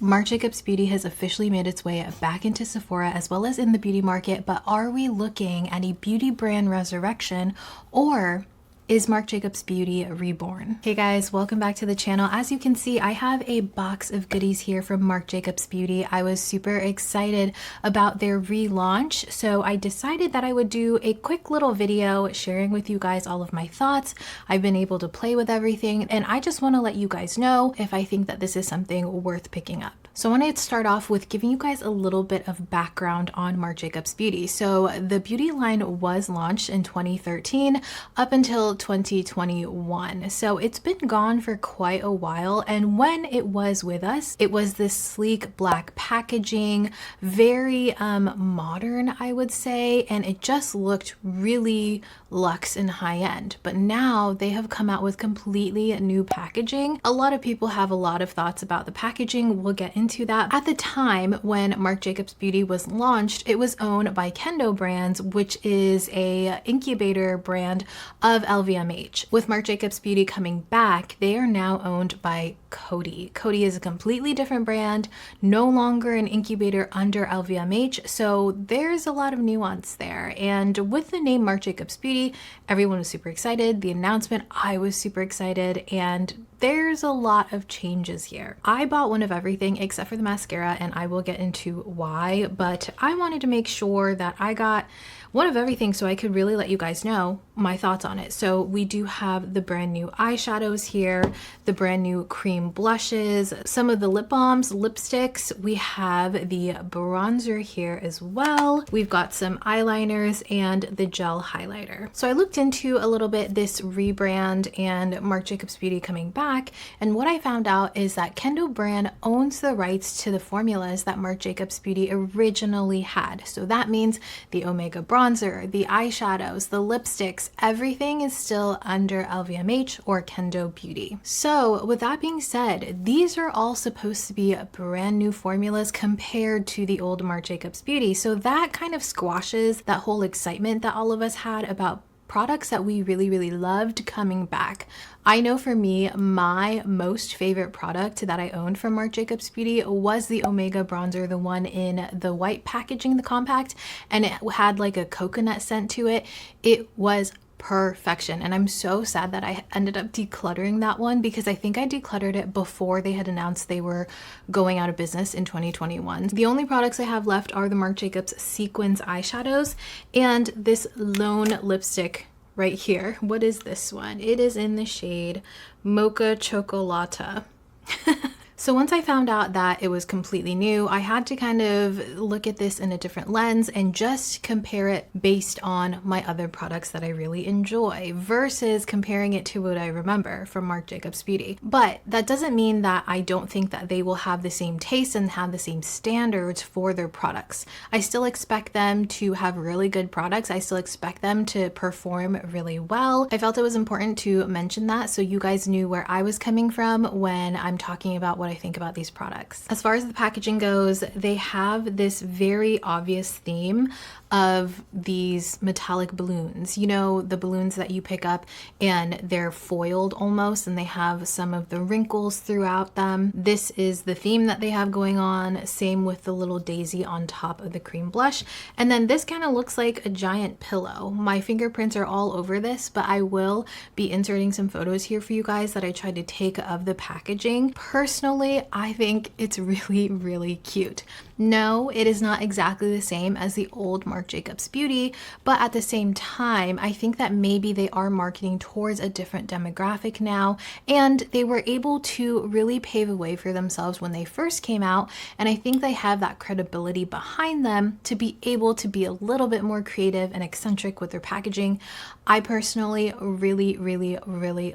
Marc Jacobs Beauty has officially made its way back into Sephora as well as in the beauty market, but are we looking at a beauty brand resurrection, or is Marc Jacobs Beauty reborn? Hey guys, welcome back to the channel. As you can see, I have a box of goodies here from Marc Jacobs Beauty. I was super excited about their relaunch, so I decided that I would do a quick little video sharing with you guys all of my thoughts. I've been able to play with everything, and I just want to let you guys know if I think that this is something worth picking up. So I want to start off with giving you guys a little bit of background on Marc Jacobs Beauty. So the beauty line was launched in 2013 up until 2021. So it's been gone for quite a while, and when it was with us, it was this sleek black packaging, very modern, I would say, and it just looked really luxe and high-end. But now they have come out with completely new packaging. A lot of people have a lot of thoughts about the packaging. We'll get into that. At the time when Marc Jacobs Beauty was launched, it was owned by Kendo Brands, which is a incubator brand of LVMH. With Marc Jacobs Beauty coming back, they are now owned by Coty. Coty is a completely different brand, no longer an incubator under LVMH, so there's a lot of nuance there. And with the name Marc Jacobs Beauty, everyone was super excited. The announcement, I was super excited, and there's a lot of changes here. I bought one of everything except for the mascara, and I will get into why, but I wanted to make sure that I got one of everything so I could really let you guys know my thoughts on it. So we do have the brand new eyeshadows here, the brand new cream blushes, some of the lip balms, lipsticks. We have the bronzer here as well. We've got some eyeliners and the gel highlighter. So I looked into a little bit this rebrand and Marc Jacobs Beauty coming back, and what I found out is that Kendo brand owns the rights to the formulas that Marc Jacobs Beauty originally had. So that means the Omega bronzer, the eyeshadows, the lipsticks, everything is still under LVMH or Kendo Beauty. So with that being said, these are all supposed to be brand new formulas compared to the old Marc Jacobs Beauty. So that kind of squashes that whole excitement that all of us had about products that we really loved coming back. I know for me, my most favorite product that I owned from Marc Jacobs Beauty was the Omega bronzer, the one in the white packaging, the compact, and it had like a coconut scent to it. It was perfection, and I'm so sad that I ended up decluttering that one because I think I decluttered it before they had announced they were going out of business in 2021. The only products I have left are the Marc Jacobs Sequins eyeshadows and this Lone lipstick right here. What is this one? It is in the shade Mocha Chocolata. So once I found out that it was completely new, I had to kind of look at this in a different lens and just compare it based on my other products that I really enjoy versus comparing it to what I remember from Marc Jacobs Beauty. But that doesn't mean that I don't think that they will have the same taste and have the same standards for their products. I still expect them to have really good products. I still expect them to perform really well. I felt it was important to mention that so you guys knew where I was coming from when I'm talking about what I think about these products. As far as the packaging goes, they have this very obvious theme of these metallic balloons. You know, the balloons that you pick up and they're foiled almost, and they have some of the wrinkles throughout them. This is the theme that they have going on. Same with the little daisy on top of the cream blush. And then this kind of looks like a giant pillow. My fingerprints are all over this, but I will be inserting some photos here for you guys that I tried to take of the packaging. Personally, I think it's really cute. No, it is not exactly the same as the old Marc Jacobs Beauty, but at the same time, I think that maybe they are marketing towards a different demographic now, and they were able to really pave a way for themselves when they first came out, and I think they have that credibility behind them to be able to be a little bit more creative and eccentric with their packaging. I personally really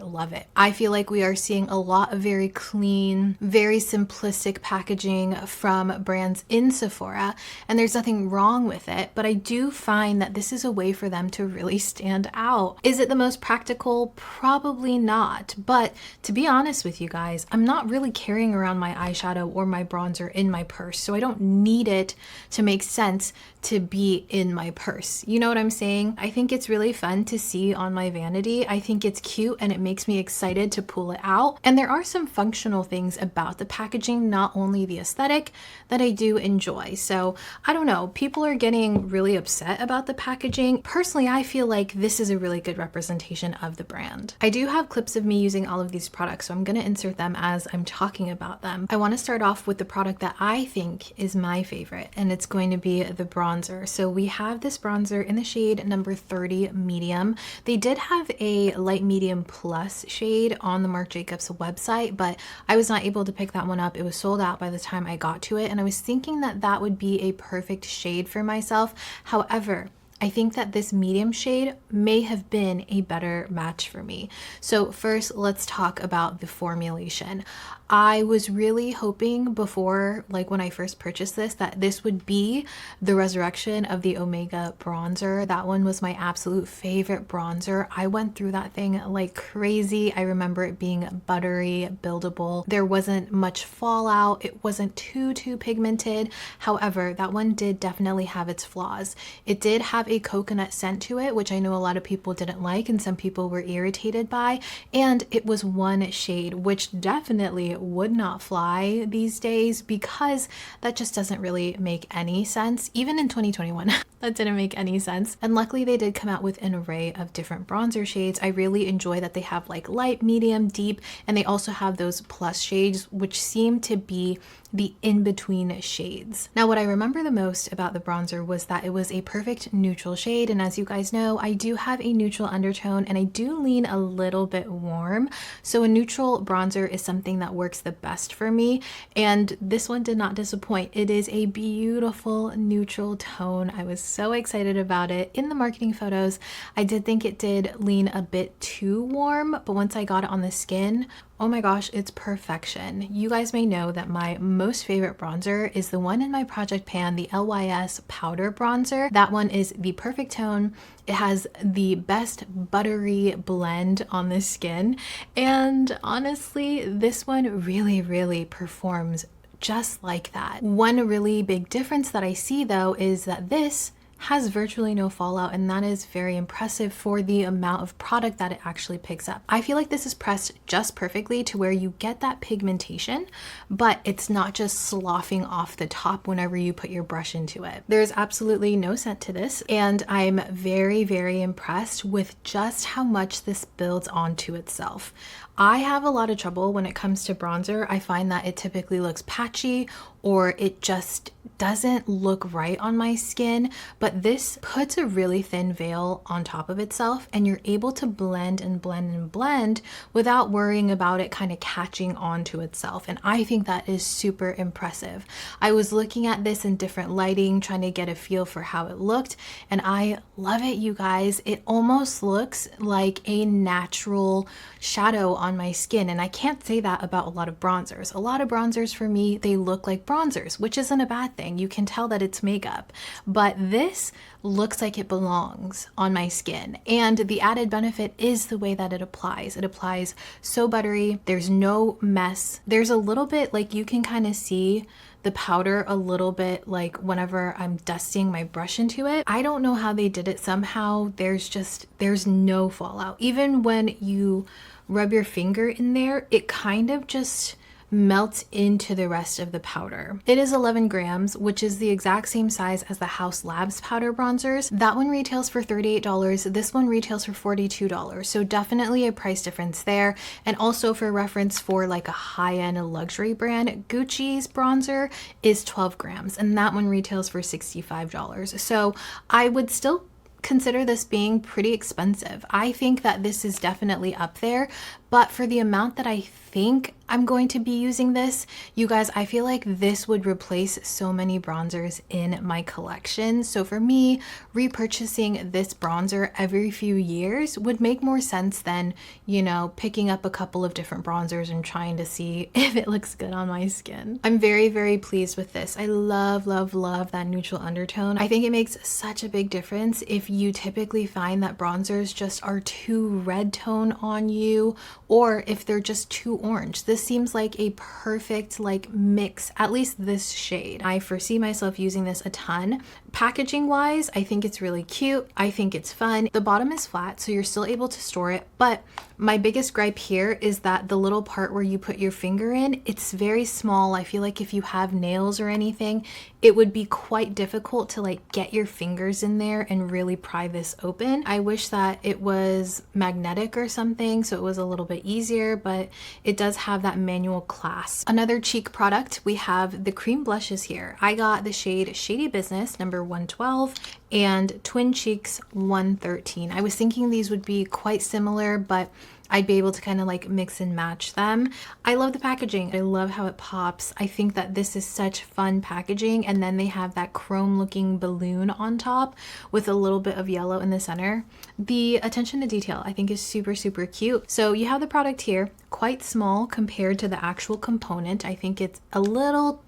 love it. I feel like we are seeing a lot of very clean, very simplistic packaging from brands in Sephora, and there's nothing wrong with it, but I do find that this is a way for them to really stand out. Is it the most practical? Probably not, but to be honest with you guys, I'm not really carrying around my eyeshadow or my bronzer in my purse, so I don't need it to make sense to be in my purse. You know what I'm saying? I think it's really fun to see on my vanity. I think it's cute and it makes me excited to pull it out. And there are some functional things about the packaging, not only the aesthetic, that I do enjoy. So I don't know, people are getting really upset about the packaging. Personally, I feel like this is a really good representation of the brand. I do have clips of me using all of these products, so I'm gonna insert them as I'm talking about them. I wanna start off with the product that I think is my favorite, and it's going to be the bronzer. So we have this bronzer in the shade number 30 medium. They did have a light medium plus shade on the Marc Jacobs website, but I was not able to pick that one up. It was sold out by the time I got to it, and I was thinking that that would be a perfect shade for myself. However, I think that this medium shade may have been a better match for me. So first, let's talk about the formulation. I was really hoping before, like when I first purchased this, that this would be the resurrection of the Omega bronzer. That one was my absolute favorite bronzer. I went through that thing like crazy. I remember it being buttery, buildable. There wasn't much fallout. It wasn't too pigmented. However, that one did definitely have its flaws. It did have a coconut scent to it, which I know a lot of people didn't like and some people were irritated by. And it was one shade, which definitely would not fly these days because that just doesn't really make any sense. Even in 2021, that didn't make any sense. And luckily they did come out with an array of different bronzer shades. I really enjoy that they have like light, medium, deep, and they also have those plus shades, which seem to be the in-between shades. Now, what I remember the most about the bronzer was that it was a perfect neutral shade. And as you guys know, I do have a neutral undertone and I do lean a little bit warm. So a neutral bronzer is something that works the best for me. And this one did not disappoint. It is a beautiful neutral tone. I was so excited about it. In the marketing photos, I did think it did lean a bit too warm, but once I got it on the skin, oh my gosh, it's perfection. You guys may know that my most favorite bronzer is the one in my project pan, the LYS powder bronzer. That one is the perfect tone. It has the best buttery blend on the skin. And honestly, this one really performs just like that. One really big difference that I see though is that this has virtually no fallout, and that is very impressive for the amount of product that it actually picks up. I feel like this is pressed just perfectly to where you get that pigmentation, but it's not just sloughing off the top whenever you put your brush into it. There's absolutely no scent to this, and I'm very impressed with just how much this builds onto itself. I have a lot of trouble when it comes to bronzer. I find that it typically looks patchy or it just doesn't look right on my skin, but this puts a really thin veil on top of itself and you're able to blend and blend without worrying about it kind of catching onto itself. And I think that is super impressive. I was looking at this in different lighting, trying to get a feel for how it looked, and I love it, you guys. It almost looks like a natural shadow on my skin, and I can't say that about a lot of bronzers. A lot of bronzers for me, they look like bronzers, which isn't a bad thing. You can tell that it's makeup, but this looks like it belongs on my skin. And the added benefit is the way that it applies. It applies so buttery. There's no mess. There's a little bit, like you can kind of see the powder a little bit, like whenever I'm dusting my brush into it. I don't know how they did it. Somehow there's no fallout. Even when you rub your finger in there, it kind of just melts into the rest of the powder. It is 11 grams, which is the exact same size as the House Labs powder bronzers. That one retails for $38. This one retails for $42. So definitely a price difference there. And also for reference, for like a high-end luxury brand, Gucci's bronzer is 12 grams and that one retails for $65. So I would still consider this being pretty expensive. I think that this is definitely up there, but for the amount that I think I'm going to be using this, you guys, I feel like this would replace so many bronzers in my collection. So for me, repurchasing this bronzer every few years would make more sense than, you know, picking up a couple of different bronzers and trying to see if it looks good on my skin. I'm very, very pleased with this. I love, love, love that neutral undertone. I think it makes such a big difference if you typically find that bronzers just are too red tone on you, or if they're just too orange. This seems like a perfect like mix, at least this shade. I foresee myself using this a ton. Packaging wise, I think it's really cute. I think it's fun. The bottom is flat, so you're still able to store it, but my biggest gripe here is that the little part where you put your finger in, it's very small. I feel like if you have nails or anything, it would be quite difficult to like get your fingers in there and really pry this open. I wish that it was magnetic or something so it was a little bit easier, but it does have that manual clasp. Another cheek product, we have the cream blushes here. I got the shade Shady Business number 112 and Twin Cheeks 113. I was thinking these would be quite similar, but I'd be able to kind of like mix and match them. I love the packaging. I love how it pops. I think that this is such fun packaging, and then they have that chrome looking balloon on top with a little bit of yellow in the center. The attention to detail I think is super, super cute. So you have the product here, quite small compared to the actual component. I think it's a little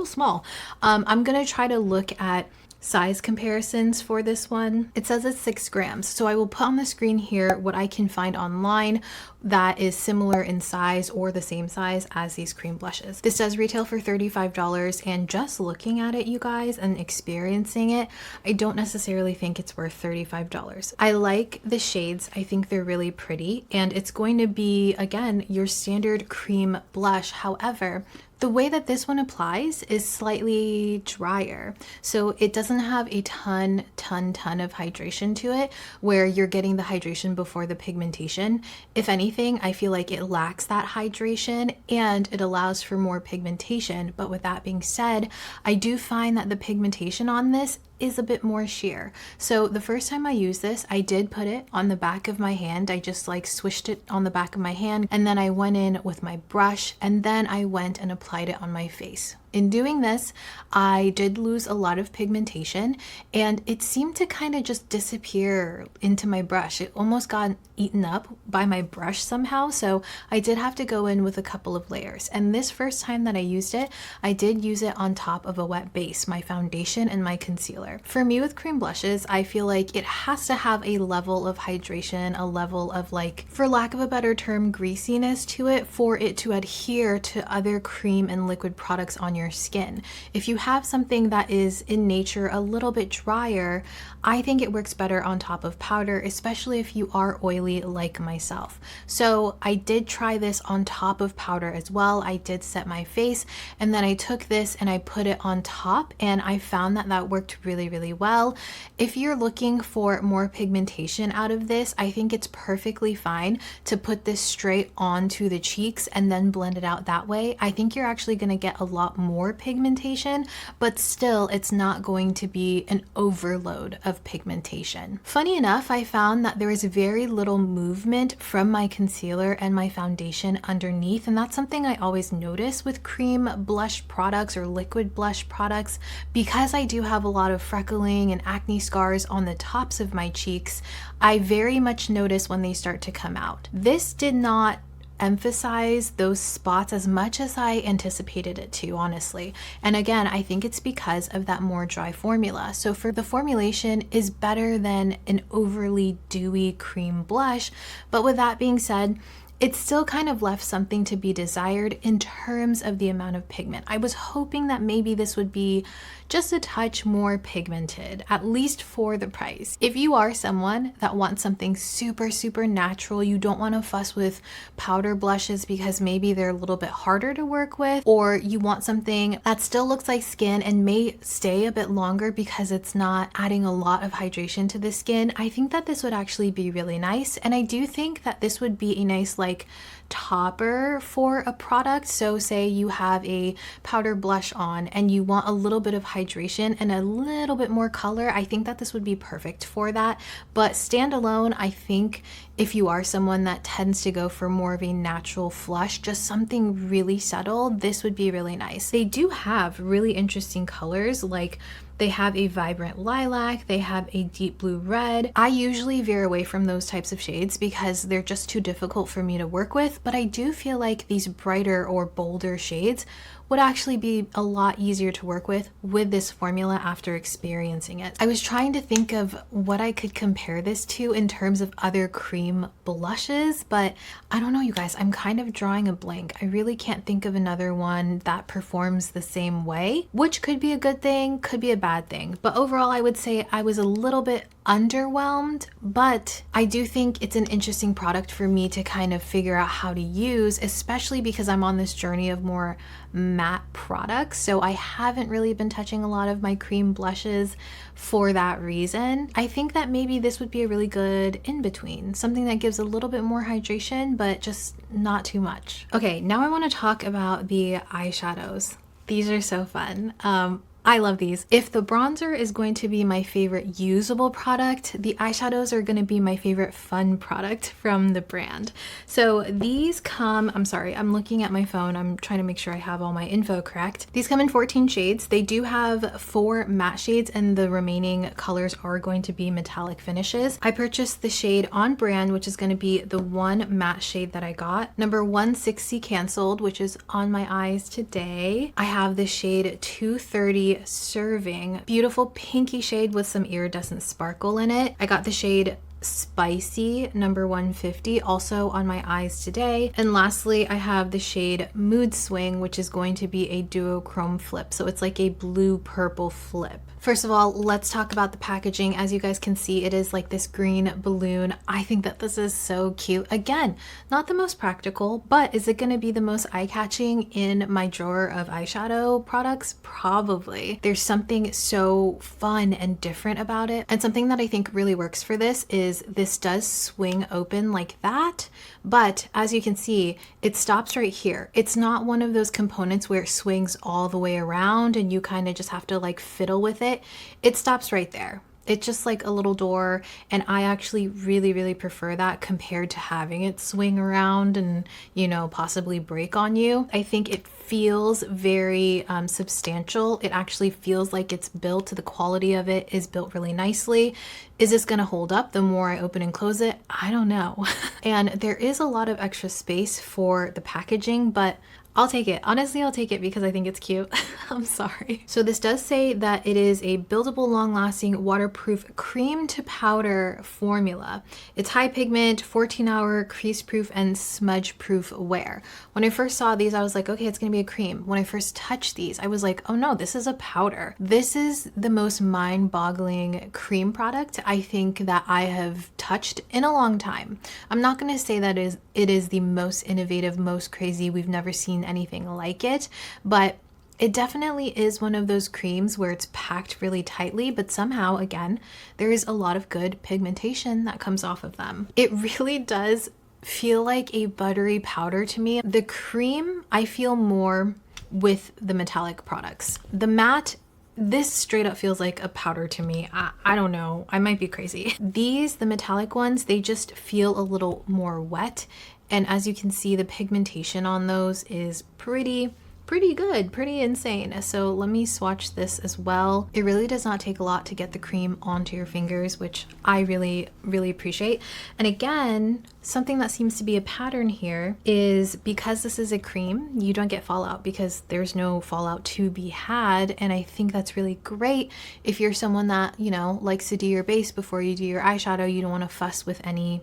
small. I'm gonna try to look at size comparisons for this one. It says it's 6 grams. So I will put on the screen here what I can find online that is similar in size or the same size as these cream blushes. This does retail for $35, and just looking at it, you guys, and experiencing it, I don't necessarily think it's worth $35. I like the shades. I think they're really pretty, and it's going to be, again, your standard cream blush. However, the way that this one applies is slightly drier. So it doesn't have a ton of hydration to it where you're getting the hydration before the pigmentation. If anything, I feel like it lacks that hydration and it allows for more pigmentation. But with that being said, I do find that the pigmentation on this is a bit more sheer. So the first time I used this, I did put it on the back of my hand. I just like swished it on the back of my hand, and then I went in with my brush, and then I went and applied it on my face. In doing this, I did lose a lot of pigmentation, and it seemed to kind of just disappear into my brush. It almost got eaten up by my brush somehow, so I did have to go in with a couple of layers. And this first time that I used it, I did use it on top of a wet base, my foundation and my concealer. For me with cream blushes, I feel like it has to have a level of hydration, a level of, like, for lack of a better term, greasiness to it for it to adhere to other cream and liquid products on your skin. If you have something that is in nature a little bit drier, I think it works better on top of powder, especially if you are oily like myself. So I did try this on top of powder as well. I did set my face, and then I took this and I put it on top, and I found that that worked really, really well. If you're looking for more pigmentation out of this, I think it's perfectly fine to put this straight onto the cheeks and then blend it out that way. I think you're actually going to get a lot more pigmentation, but still it's not going to be an overload of pigmentation. Funny enough, I found that there is very little movement from my concealer and my foundation underneath, and that's something I always notice with cream blush products or liquid blush products. Because I do have a lot of freckling and acne scars on the tops of my cheeks, I very much notice when they start to come out. This did not emphasize those spots as much as I anticipated it to, honestly. And again, I think it's because of that more dry formula. So for the formulation is better than an overly dewy cream blush. But with that being said, it still kind of left something to be desired in terms of the amount of pigment. I was hoping that maybe this would be just a touch more pigmented, at least for the price. If you are someone that wants something super, super natural, you don't want to fuss with powder blushes because maybe they're a little bit harder to work with, or you want something that still looks like skin and may stay a bit longer because it's not adding a lot of hydration to the skin, I think that this would actually be really nice. And I do think that this would be a nice like topper for a product. So say you have a powder blush on and you want a little bit of hydration and a little bit more color, I think that this would be perfect for that. But standalone, I think if you are someone that tends to go for more of a natural flush, just something really subtle, this would be really nice. They do have really interesting colors, like they have a vibrant lilac, they have a deep blue red. I usually veer away from those types of shades because they're just too difficult for me to work with, but I do feel like these brighter or bolder shades would actually be a lot easier to work with this formula after experiencing it. I was trying to think of what I could compare this to in terms of other cream blushes, but I don't know, you guys, I'm kind of drawing a blank. I really can't think of another one that performs the same way, which could be a good thing, could be a bad thing. But overall, I would say I was a little bit underwhelmed, but I do think it's an interesting product for me to kind of figure out how to use, especially because I'm on this journey of more matte products. So I haven't really been touching a lot of my cream blushes for that reason. I think that maybe this would be a really good in-between, something that gives a little bit more hydration, but just not too much. Okay, now I want to talk about the eyeshadows. These are so fun. I love these. If the bronzer is going to be my favorite usable product, the eyeshadows are going to be my favorite fun product from the brand. So these come, I'm sorry, I'm looking at my phone. I'm trying to make sure I have all my info correct. These come in 14 shades. They do have 4 matte shades and the remaining colors are going to be metallic finishes. I purchased the shade on brand, which is going to be the one matte shade that I got. Number 160 Canceled, which is on my eyes today. I have the shade 230 Serving, beautiful pinky shade with some iridescent sparkle in it. I got the shade Spicy, number 150, also on my eyes today. And lastly, I have the shade Mood Swing, which is going to be a duochrome flip. So it's like a blue purple flip. First of all, let's talk about the packaging. As you guys can see, it is like this green balloon. I think that this is so cute. Again, not the most practical, but is it going to be the most eye-catching in my drawer of eyeshadow products? Probably. There's something so fun and different about it. And something that I think really works for this is this does swing open like that, but as you can see, it stops right here. It's not one of those components where it swings all the way around and you kind of just have to like fiddle with it. It stops right there. It's just like a little door, and I actually really prefer that compared to having it swing around and, you know, possibly break on you. I think it feels very substantial. It actually feels like it's built. The quality of it is built really nicely. Is this going to hold up the more I open and close it? I don't know. And there is a lot of extra space for the packaging, but I'll take it. Honestly, I'll take it because I think it's cute. I'm sorry. So this does say that it is a buildable, long-lasting, waterproof cream to powder formula. It's high pigment, 14-hour, crease-proof, and smudge-proof wear. When I first saw these, I was like, okay, it's gonna be a cream. When I first touched these, I was like, oh no, this is a powder. This is the most mind-boggling cream product I think that I have touched in a long time. I'm not gonna say that it is the most innovative, most crazy, we've never seen anything like it, but it definitely is one of those creams where it's packed really tightly, but somehow, again, there is a lot of good pigmentation that comes off of them. It really does feel like a buttery powder to me. The cream, I feel more with the metallic products. The matte, this straight up feels like a powder to me. I don't know, I might be crazy. These, the metallic ones, they just feel a little more wet. And as you can see, the pigmentation on those is pretty good, pretty insane. So let me swatch this as well. It really does not take a lot to get the cream onto your fingers, which I really appreciate. And again, something that seems to be a pattern here is because this is a cream, you don't get fallout because there's no fallout to be had. And I think that's really great if you're someone that, you know, likes to do your base before you do your eyeshadow. You don't want to fuss with any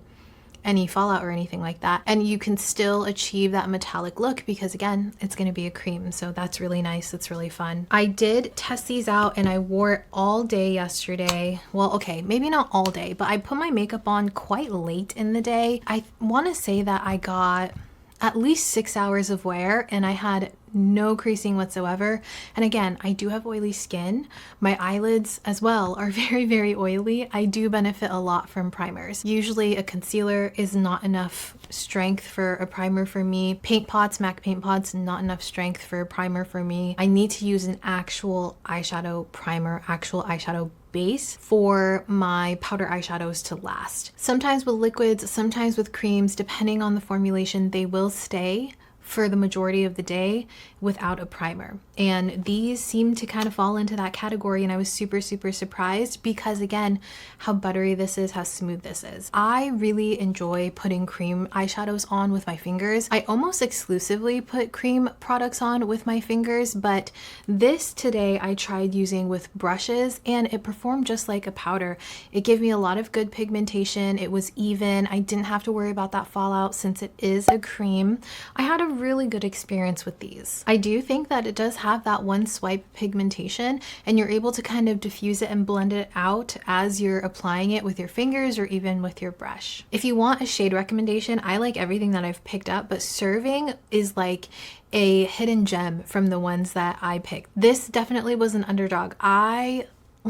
fallout or anything like that, and you can still achieve that metallic look because again, it's going to be a cream. So that's really nice. It's really fun. I did test these out and I wore it all day yesterday. Well, okay, maybe not all day, but I put my makeup on quite late in the day. I want to say that I got at least 6 hours of wear and I had no creasing whatsoever. And again, I do have oily skin. My eyelids as well are very, very oily. I do benefit a lot from primers. Usually a concealer is not enough strength for a primer for me. Paint pots, MAC paint pots, not enough strength for a primer for me. I need to use an actual eyeshadow primer, actual eyeshadow base for my powder eyeshadows to last. Sometimes with liquids, sometimes with creams, depending on the formulation, they will stay for the majority of the day without a primer. And these seem to kind of fall into that category, and I was super, super surprised because again, how buttery this is, how smooth this is. I really enjoy putting cream eyeshadows on with my fingers. I almost exclusively put cream products on with my fingers, but this today I tried using with brushes and it performed just like a powder. It gave me a lot of good pigmentation. It was even. I didn't have to worry about that fallout since it is a cream. I had a really good experience with these. I do think that it does have that one swipe pigmentation and you're able to kind of diffuse it and blend it out as you're applying it with your fingers or even with your brush. If you want a shade recommendation, I like everything that I've picked up, but Serving is like a hidden gem from the ones that I picked. This definitely was an underdog. I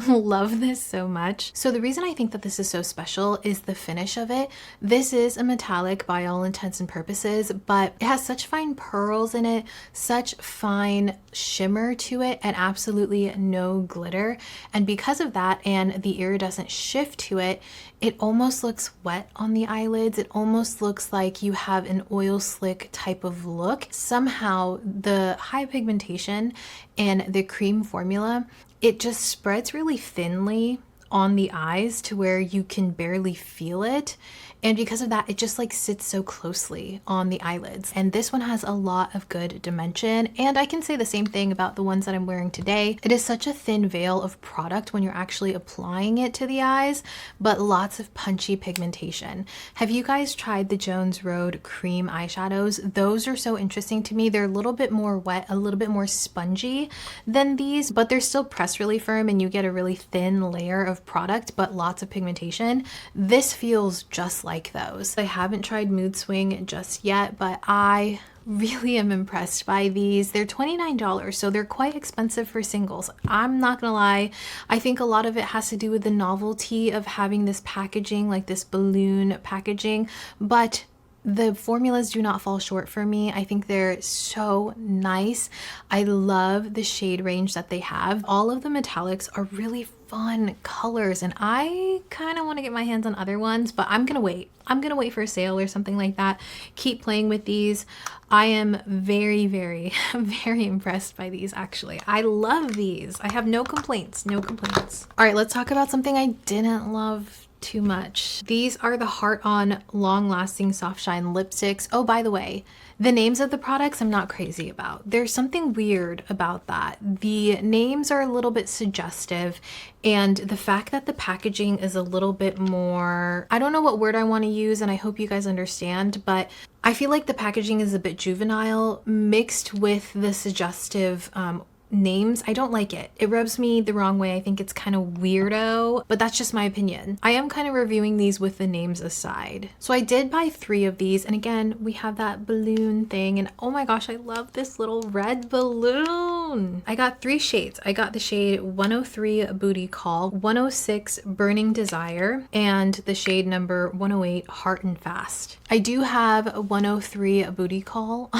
love this so much. So the reason I think that this is so special is the finish of it. This is a metallic by all intents and purposes, but it has such fine pearls in it, such fine shimmer to it, and absolutely no glitter. And because of that and the iridescent shift to it, it almost looks wet on the eyelids. It almost looks like you have an oil slick type of look. Somehow the high pigmentation and the cream formula, it just spreads really thinly on the eyes to where you can barely feel it. And because of that, it just like sits so closely on the eyelids. And this one has a lot of good dimension. And I can say the same thing about the ones that I'm wearing today. It is such a thin veil of product when you're actually applying it to the eyes, but lots of punchy pigmentation. Have you guys tried the Jones Road cream eyeshadows? Those are so interesting to me. They're a little bit more wet, a little bit more spongy than these, but they're still pressed really firm and you get a really thin layer of product, but lots of pigmentation. This feels just like those. I haven't tried Mood Swing just yet, but I really am impressed by these. They're $29, so they're quite expensive for singles. I'm not gonna lie. I think a lot of it has to do with the novelty of having this packaging, like this balloon packaging, but the formulas do not fall short for me. I think they're so nice. I love the shade range that they have. All of the metallics are really fun colors and I kind of want to get my hands on other ones, but I'm gonna wait. I'm gonna wait for a sale or something like that. Keep playing with these. I am very, very, very impressed by these actually. I love these. I have no complaints, no complaints. All right, let's talk about something I didn't love too much. These are the Heart On Long Lasting Soft Shine Lipsticks. Oh, by the way, the names of the products I'm not crazy about. There's something weird about that. The names are a little bit suggestive and the fact that the packaging is a little bit more, I don't know what word I want to use and I hope you guys understand, but I feel like the packaging is a bit juvenile mixed with the suggestive names. I don't like it. It rubs me the wrong way. I think it's kind of weirdo, but that's just my opinion. I am kind of reviewing these with the names aside. So I did buy 3 of these. And again, we have that balloon thing. And oh my gosh, I love this little red balloon. I got 3 shades. I got the shade 103 Booty Call, 106 Burning Desire, and the shade number 108 Heart and Fast. I do have 103 Booty Call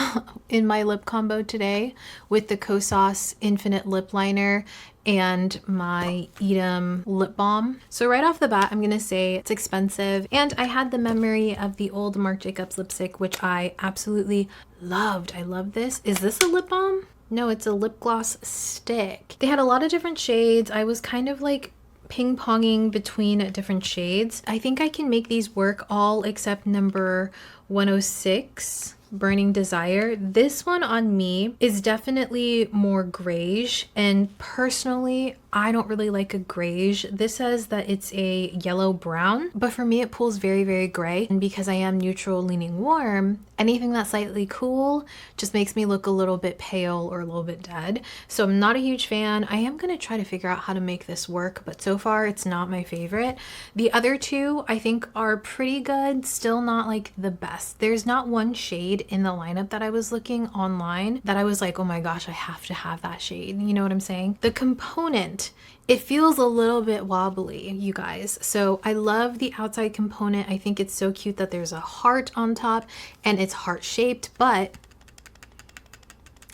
in my lip combo today with the Kosas Infinite Lip Liner and my Edam lip balm. So right off the bat, I'm gonna say it's expensive. And I had the memory of the old Marc Jacobs lipstick, which I absolutely loved. I love this. Is this a lip balm? No, it's a lip gloss stick. They had a lot of different shades. I was kind of like ping-ponging between different shades. I think I can make these work all except number 106. Burning Desire. This one on me is definitely more grayish, and personally I don't really like a grayish. This says that it's a yellow brown, but for me it pulls very, very gray, and because I am neutral leaning warm, Anything that's slightly cool just makes me look a little bit pale or a little bit dead. So I'm not a huge fan. I am gonna try to figure out how to make this work, but so far it's not my favorite. The other two I think are pretty good, still not like the best. There's not one shade in the lineup that I was looking online that I was like, oh my gosh, I have to have that shade. You know what I'm saying? The component, it feels a little bit wobbly, you guys. So I love the outside component. I think it's so cute that there's a heart on top and it's heart shaped, but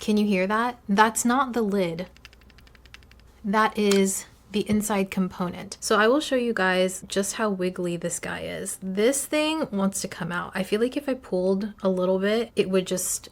can you hear that? That's not the lid. That is the inside component. So I will show you guys just how wiggly this guy is. This thing wants to come out. I feel like if I pulled a little bit, it would just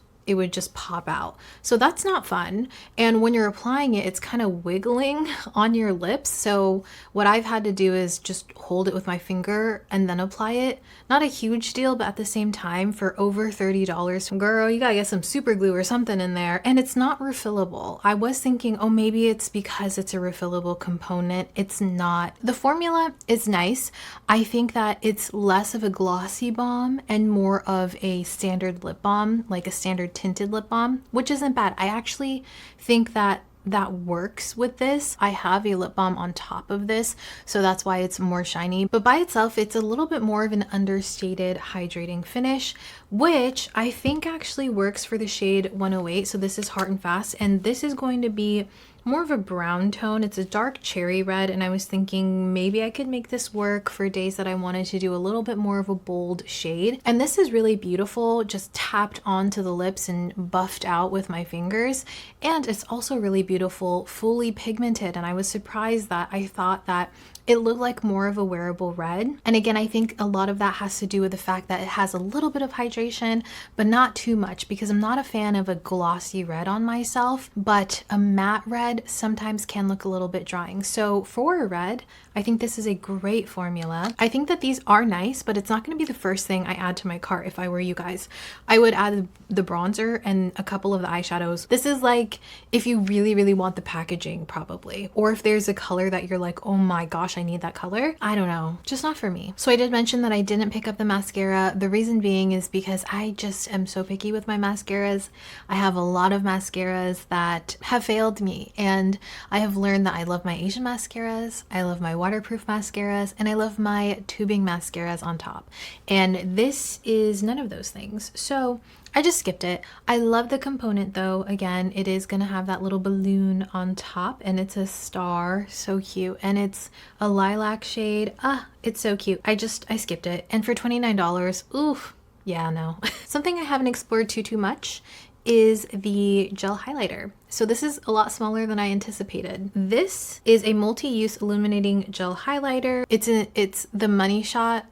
pop out. So that's not fun. And when you're applying it, it's kind of wiggling on your lips. So what I've had to do is just hold it with my finger and then apply it. Not a huge deal, but at the same time, for over $30, girl, you gotta get some super glue or something in there. And it's not refillable. I was thinking, oh, maybe it's because it's a refillable component. It's not. The formula is nice. I think that it's less of a glossy balm and more of a standard lip balm, like a standard tinted lip balm, which isn't bad. I actually think that works with this. I have a lip balm on top of this, so that's why it's more shiny. But by itself, it's a little bit more of an understated hydrating finish, which I think actually works for the shade 108. So this is Heart and Fast, and this is going to be more of a brown tone. It's a dark cherry red, and I was thinking maybe I could make this work for days that I wanted to do a little bit more of a bold shade. And this is really beautiful, just tapped onto the lips and buffed out with my fingers. And it's also really beautiful, fully pigmented. And I was surprised that I thought that it looked like more of a wearable red. And again, I think a lot of that has to do with the fact that it has a little bit of hydration, but not too much, because I'm not a fan of a glossy red on myself, but a matte red sometimes can look a little bit drying. So for a red, I think this is a great formula. I think that these are nice, but it's not gonna be the first thing I add to my cart if I were you guys. I would add the bronzer and a couple of the eyeshadows. This is like if you really, really want the packaging probably, or if there's a color that you're like, oh my gosh, I need that color. I don't know, just not for me. So I did mention that I didn't pick up the mascara. The reason being is because I just am so picky with my mascaras. I have a lot of mascaras that have failed me, and I have learned that I love my Asian mascaras, I love my waterproof mascaras, and I love my tubing mascaras on top. And this is none of those things. So I just skipped it. I love the component though. Again, it is gonna have that little balloon on top, and it's a star, so cute. And it's a lilac shade. Ah, it's so cute. I skipped it. And for $29, oof, yeah, no. Something I haven't explored too much is the gel highlighter. So this is a lot smaller than I anticipated. This is a multi-use illuminating gel highlighter. It's the Money Shot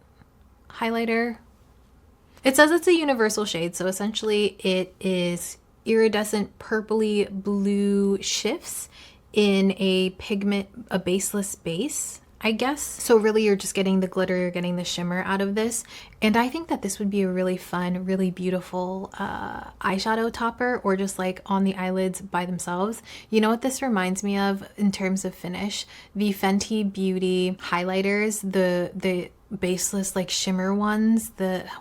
highlighter. It says it's a universal shade, so essentially it is iridescent purpley blue shifts in a baseless base, I guess. So really you're just getting the glitter, you're getting the shimmer out of this. And I think that this would be a really fun, really beautiful eyeshadow topper, or just like on the eyelids by themselves. You know what this reminds me of in terms of finish? The Fenty Beauty highlighters, the baseless like shimmer ones,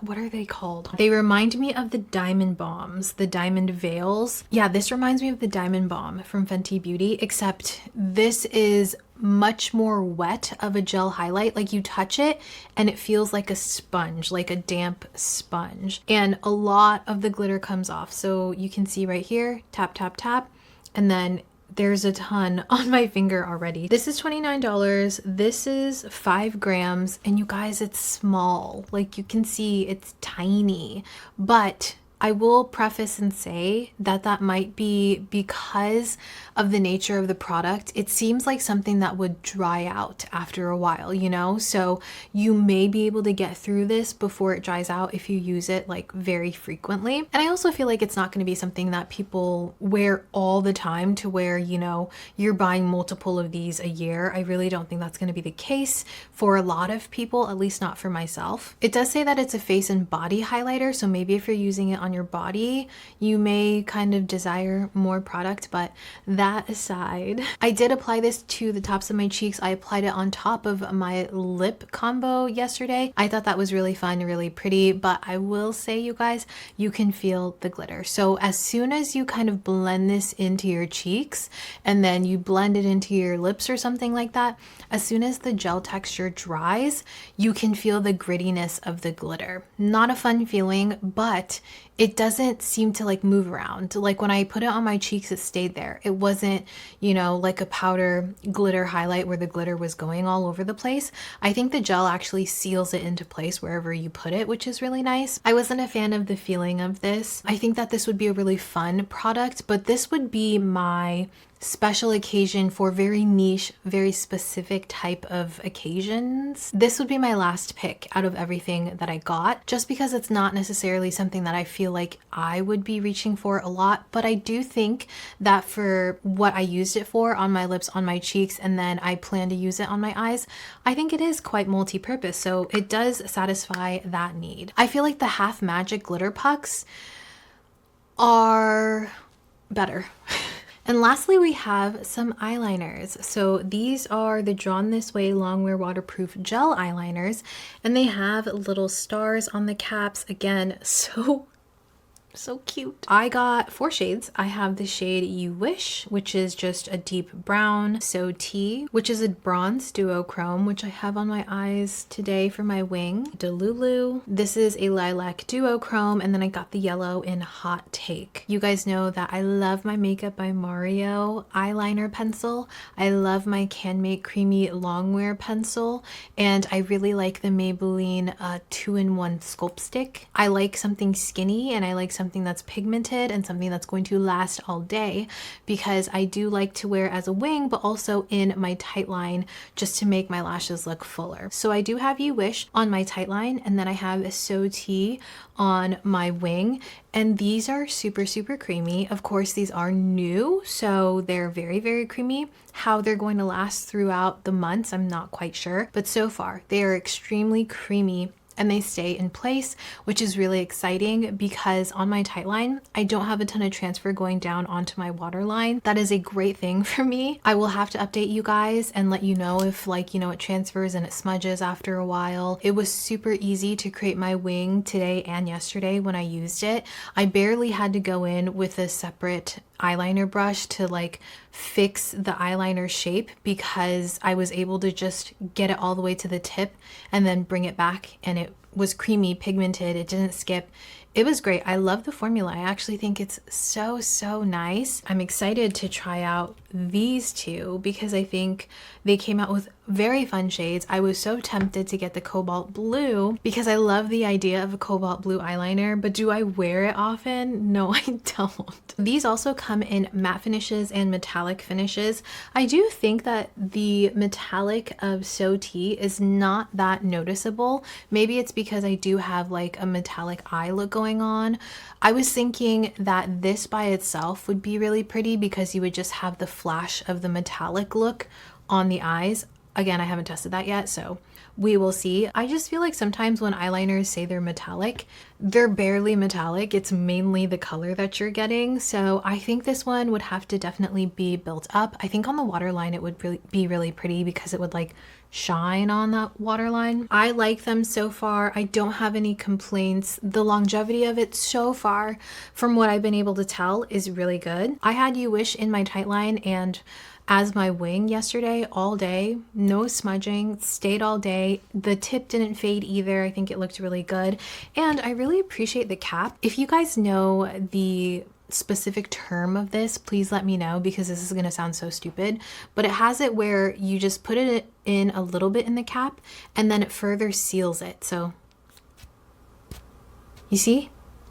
what are they called? They remind me of the Diamond Bombs, the Diamond Veils. Yeah, this reminds me of the Diamond Bomb from Fenty Beauty, except this is much more wet of a gel highlight. Like you touch it and it feels like a sponge, like a damp sponge, and a lot of the glitter comes off. So you can see right here, tap, tap, tap, and then there's a ton on my finger already. This is $29. This is 5 grams, and you guys, it's small. Like you can see it's tiny, but I will preface and say that that might be because of the nature of the product. It seems like something that would dry out after a while, you know? So you may be able to get through this before it dries out if you use it like very frequently. And I also feel like it's not going to be something that people wear all the time to where, you know, you're buying multiple of these a year. I really don't think that's going to be the case for a lot of people, at least not for myself. It does say that it's a face and body highlighter, so maybe if you're using it on on your body, you may kind of desire more product. But that aside, I did apply this to the tops of my cheeks. I applied it on top of my lip combo yesterday. I thought that was really fun, really pretty, but I will say, you guys, you can feel the glitter. So as soon as you kind of blend this into your cheeks and then you blend it into your lips or something like that, as soon as the gel texture dries, you can feel the grittiness of the glitter. Not a fun feeling, but it doesn't seem to like move around. Like when I put it on my cheeks, it stayed there. It wasn't, you know, like a powder glitter highlight where the glitter was going all over the place. I think the gel actually seals it into place wherever you put it, which is really nice. I wasn't a fan of the feeling of this. I think that this would be a really fun product, but this would be my special occasion for very niche, very specific type of occasions. This would be my last pick out of everything that I got, just because it's not necessarily something that I feel like I would be reaching for a lot. But I do think that for what I used it for on my lips, on my cheeks, and then I plan to use it on my eyes, I think it is quite multi-purpose. So it does satisfy that need. I feel like the Half Magic glitter pucks are better. And lastly, we have some eyeliners. So these are the Drawn This Way Longwear Waterproof Gel Eyeliners, and they have little stars on the caps. Again, so cute. I got 4 shades. I have the shade You Wish, which is just a deep brown. So Tea, which is a bronze duochrome, which I have on my eyes today for my wing. Delulu. This is a lilac duochrome, and then I got the yellow in Hot Take. You guys know that I love my Makeup by Mario eyeliner pencil. I love my Can Make Creamy Longwear pencil, and I really like the Maybelline 2-in-1 Sculpt Stick. I like something skinny, and I like something that's pigmented and something that's going to last all day, because I do like to wear as a wing, but also in my tight line, just to make my lashes look fuller. So I do have You Wish on my tight line, and then I have So Tea on my wing, and these are super, super creamy. Of course, these are new, so they're very, very creamy. How they're going to last throughout the months, I'm not quite sure, but so far they are extremely creamy and they stay in place, which is really exciting because on my tight line, I don't have a ton of transfer going down onto my waterline. That is a great thing for me. I will have to update you guys and let you know if, like, you know, it transfers and it smudges after a while. It was super easy to create my wing today and yesterday when I used it. I barely had to go in with a separate eyeliner brush to like fix the eyeliner shape, because I was able to just get it all the way to the tip and then bring it back, and it was creamy, pigmented, it didn't skip. It was great. I love the formula. I actually think it's so, so nice. I'm excited to try out these two because I think they came out with very fun shades. I was so tempted to get the cobalt blue because I love the idea of a cobalt blue eyeliner, but do I wear it often? No, I don't. These also come in matte finishes and metallic finishes. I do think that the metallic of So Tea is not that noticeable. Maybe it's because I do have like a metallic eye look going on. I was thinking that this by itself would be really pretty because you would just have the flash of the metallic look on the eyes. Again, I haven't tested that yet, so we will see. I just feel like sometimes when eyeliners say they're metallic, they're barely metallic. It's mainly the color that you're getting. So I think this one would have to definitely be built up. I think on the waterline it would be really pretty because it would like shine on that waterline. I like them so far. I don't have any complaints. The longevity of it so far, from what I've been able to tell, is really good. I had You Wish in my tight line and as my wing yesterday all day. No smudging, stayed all day. The tip didn't fade either. I think it looked really good. And I really appreciate the cap. If you guys know the specific term of this, please let me know because this is going to sound so stupid, but it has it where you just put it in a little bit in the cap and then it further seals it. So you see,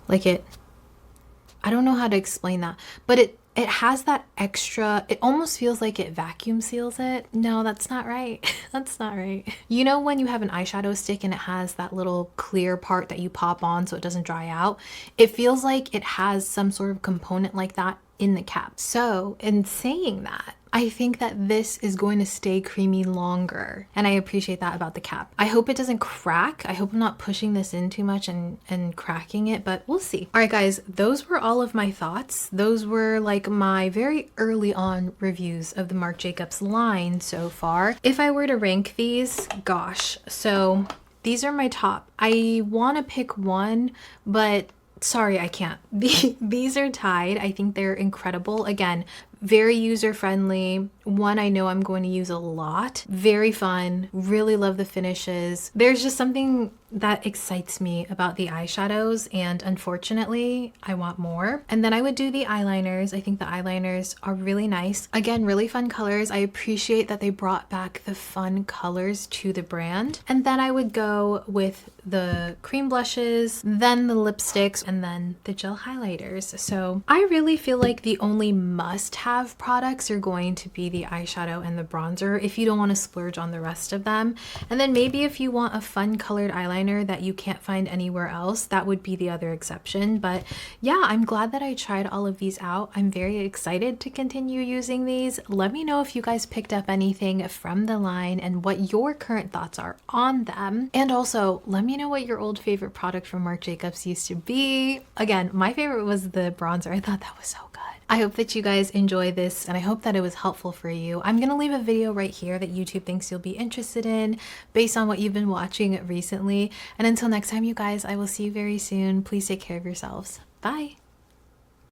like I don't know how to explain that, but it has that extra, it almost feels like it vacuum seals it. No, that's not right. That's not right. You know when you have an eyeshadow stick and it has that little clear part that you pop on so it doesn't dry out? It feels like it has some sort of component like that in the cap. So in saying that, I think that this is going to stay creamy longer, and I appreciate that about the cap. I hope it doesn't crack. I hope I'm not pushing this in too much and cracking it, but we'll see. All right, guys, those were all of my thoughts. Those were like my very early on reviews of the Marc Jacobs line so far. If I were to rank these, gosh, so these are my top. I want to pick one, but sorry, I can't. These are tied. I think they're incredible. Again, very user-friendly. One I know I'm going to use a lot. Very fun. Really love the finishes. There's just something that excites me about the eyeshadows, and unfortunately I want more. And then I would do the eyeliners. I think the eyeliners are really nice. Again, really fun colors. I appreciate that they brought back the fun colors to the brand. And then I would go with the cream blushes, then the lipsticks, and then the gel highlighters. So I really feel like the only must-have products are going to be the eyeshadow and the bronzer if you don't want to splurge on the rest of them. And then maybe if you want a fun colored eyeliner that you can't find anywhere else, that would be the other exception. But yeah, I'm glad that I tried all of these out. I'm very excited to continue using these. Let me know if you guys picked up anything from the line and what your current thoughts are on them. And also, let me know what your old favorite product from Marc Jacobs used to be. Again, my favorite was the bronzer. I thought that was so good. I hope that you guys enjoy this, and I hope that it was helpful for you. I'm gonna leave a video right here that YouTube thinks you'll be interested in based on what you've been watching recently. And until next time, you guys, I will see you very soon. Please take care of yourselves. Bye.